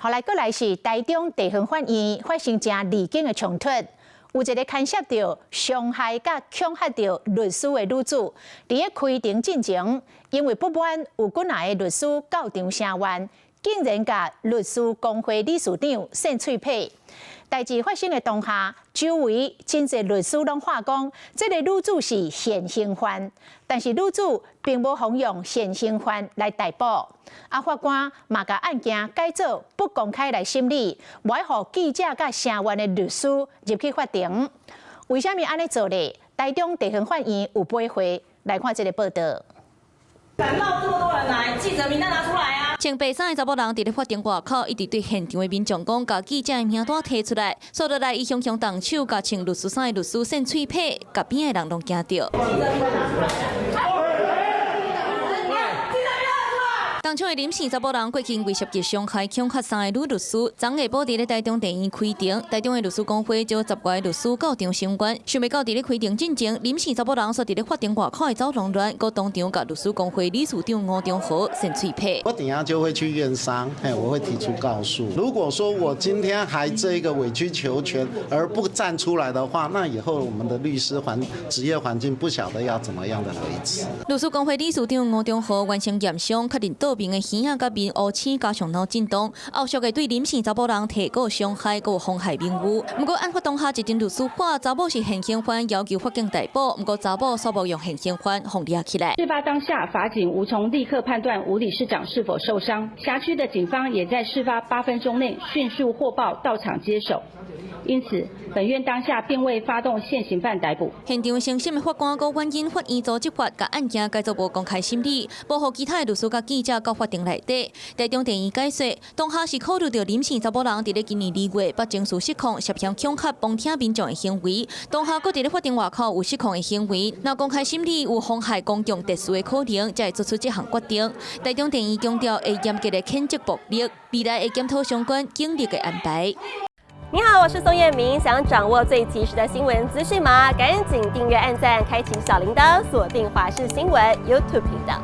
后来，过来是台中地方法院发生正离经的冲突，有一个牵涉到伤害甲恐吓到律师的女子，伫个开庭进前，因为不满有几来的律师到场声援，竟然甲律师公会理事长扇嘴皮。代志发生的当下，周围真侪律师拢话讲，这个女子是现行犯，但是女子并无采用现行犯来逮捕。法官嘛甲案件改做不公开来审理，不爱互记者甲声援的律师入去法庭。为什么安尼做呢？台中地方法院有背回来看这个报道。敢冒这么多人来，记者名单拿出来啊！穿白衫的查某人伫咧法庭外口，一直对现场的民众讲，甲记者的名单摕出来，所落来伊雄雄动手，甲穿律师衫的律师扇嘴皮，甲边的人拢惊到。当场的林姓查某人过去威胁及伤害恐吓3个女律师，昨下晡伫咧台中地院开庭，台中的律师公会招10位律师到场声援。想袂到伫咧开庭进前，林姓查某人煞伫咧法庭外口的走廊内，佮当场甲律师公会理事长吴中和扇嘴皮。我等下就会去院商，我会提出告诉。如果说我今天还这个委曲求全而不站出来的话，那以后我们的律师职业环境不晓得要怎么样的维持。律师公会理事长吴中和完成验伤，确认倒面的耳仔甲面乌青加上脑震荡，后续的对林姓查某人提告伤害，佮妨害名誉。不过案发当下，一阵律师话查某是现行犯，要求法警逮捕。不过查某煞无用现行犯封抓起来。事发当下，法警无从立刻判断吴理事长是否受伤。辖区的警方也在事发8分钟内迅速获报到场接手。因此，本院当下并未发动现行犯逮捕。现场审审的法官佮原因法院组执法，甲案件改做无公开审理，保护其他的律师甲记者到法庭内底。台中地院解说，当下是考虑到林姓查某人伫咧今年2月把情绪失控，涉嫌恐吓帮听民众的行为，当下佮伫咧法庭外口有失控的行为，若公开审理有妨害公共秩序的可能，才会做出这项决定。台中地院强调会严格的谴责暴力，未来会检讨相关警力的安排。你好，我是宋彦明。想掌握最及时的新闻资讯吗？赶紧订阅、按赞、开启小铃铛，锁定华视新闻 YouTube 频道。